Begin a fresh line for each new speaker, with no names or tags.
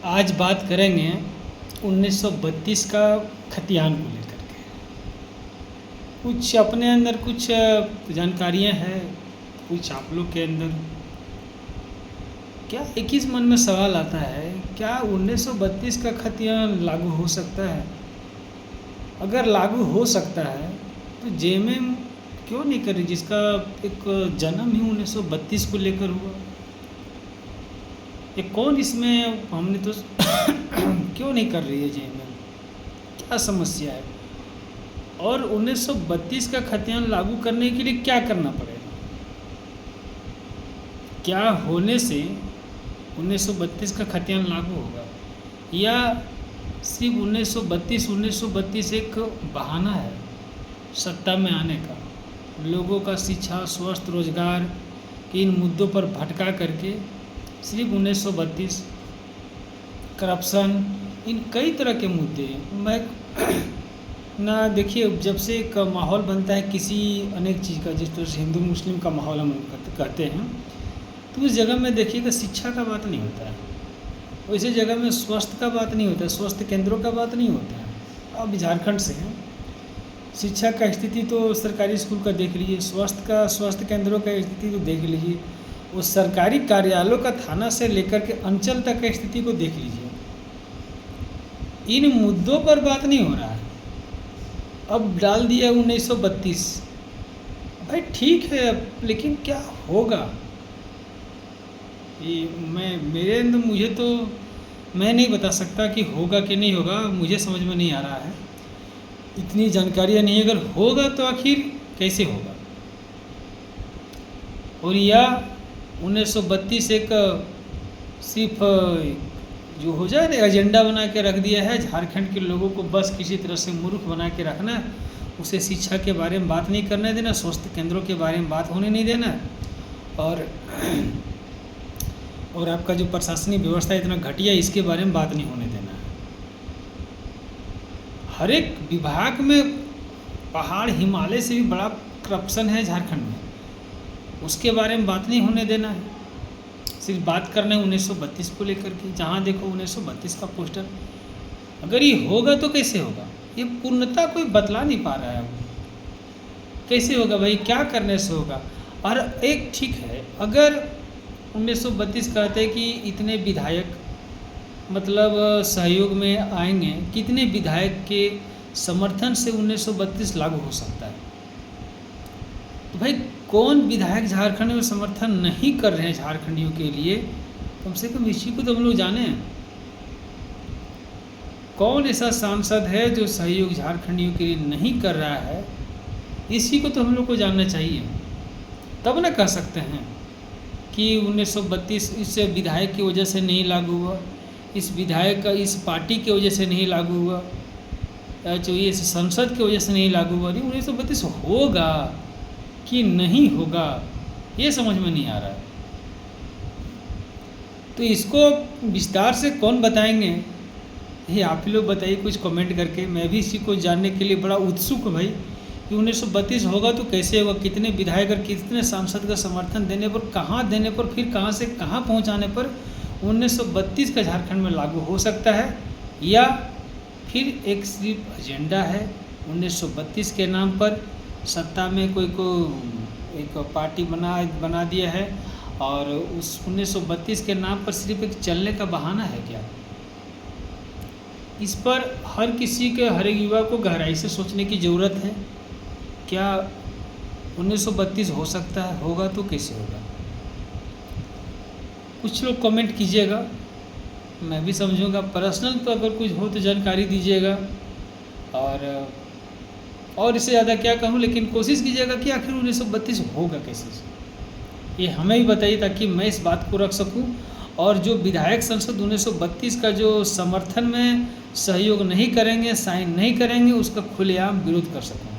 आज बात करेंगे 1932 का खतियान को लेकर के। कुछ अपने अंदर कुछ जानकारियां हैं, कुछ आप लोग के अंदर। क्या एक ही मन में सवाल आता है, क्या 1932 का खतियान लागू हो सकता है? अगर लागू हो सकता है तो जेएमएम क्यों नहीं कर रही, जिसका एक जन्म ही 1932 को लेकर हुआ? ये कौन इसमें हमने तो क्यों नहीं कर रही है जेएमएम? क्या समस्या है? और 1932 का खतियान लागू करने के लिए क्या करना पड़ेगा? क्या होने से 1932 का खतियान लागू होगा, या सिर्फ 1932 एक बहाना है सत्ता में आने का? लोगों का शिक्षा, स्वास्थ्य, रोजगार के इन मुद्दों पर भटका करके सिर्फ 1932, करप्शन, इन कई तरह के मुद्दे हैं। मैं ना देखिए, जब से एक माहौल बनता है किसी अनेक चीज़ का, जिस तरह से हिंदू मुस्लिम का माहौल हम कहते हैं, तो उस जगह में देखिएगा शिक्षा का बात नहीं होता है, वैसे जगह में स्वास्थ्य का बात नहीं होता है, स्वास्थ्य केंद्रों का बात नहीं होता है। अब झारखंड से हैं, शिक्षा का स्थिति तो सरकारी स्कूल का देख लीजिए, स्वास्थ्य केंद्रों का स्थिति तो देख लीजिए, वो सरकारी कार्यालयों का थाना से लेकर के अंचल तक की स्थिति को देख लीजिए। इन मुद्दों पर बात नहीं हो रहा है। अब डाल दिया 1932, भाई ठीक है, लेकिन क्या होगा? ये मेरे अंदर मुझे तो मैं नहीं बता सकता कि होगा कि नहीं होगा, मुझे समझ में नहीं आ रहा है, इतनी जानकारियाँ नहीं। अगर होगा तो आखिर कैसे होगा? और या 1932 एक सिर्फ जो हो जाए ना, एजेंडा बना के रख दिया है झारखंड के लोगों को, बस किसी तरह से मूर्ख बना के रखना, उसे शिक्षा के बारे में बात नहीं करने देना, स्वास्थ्य केंद्रों के बारे में बात होने नहीं देना, और आपका जो प्रशासनिक व्यवस्था इतना घटिया, इसके बारे में बात नहीं होने देना। हर एक विभाग में पहाड़ हिमालय से भी बड़ा करप्शन है झारखंड में, उसके बारे में बात नहीं होने देना है। सिर्फ बात करना है 1932 को लेकर के, जहाँ देखो 1932 का पोस्टर। अगर ये होगा तो कैसे होगा? ये पूर्णता कोई बतला नहीं पा रहा है। कैसे होगा भाई? क्या करने से होगा? और एक ठीक है, अगर 1932 कहते हैं कि इतने विधायक मतलब सहयोग में आएंगे, कितने विधायक के समर्थन से 1932 लागू हो सकता है? तो भाई कौन विधायक झारखंड में समर्थन नहीं कर रहे हैं झारखंडियों के लिए? कम से कम इसी को तो हम लोग जाने। कौन ऐसा सांसद है जो सहयोग झारखंडियों के लिए नहीं कर रहा है? इसी को तो हम लोग को जानना चाहिए, तब ना कह सकते हैं कि 1932 इस विधायक की वजह से नहीं लागू हुआ, इस विधायक का इस पार्टी की वजह से नहीं लागू हुआ, जो इस संसद की वजह से नहीं लागू हुआ। 1932 होगा कि नहीं होगा, ये समझ में नहीं आ रहा है। तो इसको विस्तार से कौन बताएंगे? ये आप ही लोग बताइए कुछ कमेंट करके। मैं भी इसी को जानने के लिए बड़ा उत्सुक हूँ भाई, कि 1932 होगा तो कैसे होगा, कितने विधायक और कितने सांसद का समर्थन देने पर, कहाँ देने पर, फिर कहाँ से कहाँ पहुँचाने पर 1932 का झारखंड में लागू हो सकता है, या फिर एक सिर्फ एजेंडा है 1932 के नाम पर, सत्ता में कोई को एक पार्टी बना दिया है, और उस 1932 के नाम पर सिर्फ एक चलने का बहाना है क्या? इस पर हर किसी के, हर एक युवा को गहराई से सोचने की ज़रूरत है। क्या 1932 हो सकता है? होगा तो कैसे होगा? कुछ लोग कमेंट कीजिएगा, मैं भी समझूंगा। पर्सनल तो अगर कुछ हो तो जानकारी दीजिएगा, और इससे ज़्यादा क्या कहूँ, लेकिन कोशिश कीजिएगा कि आखिर 1932 होगा कैसे, ये हमें भी बताइए, ताकि मैं इस बात को रख सकूं, और जो विधायक संसद 1932 का जो समर्थन में सहयोग नहीं करेंगे, साइन नहीं करेंगे, उसका खुलेआम विरोध कर सकूँ।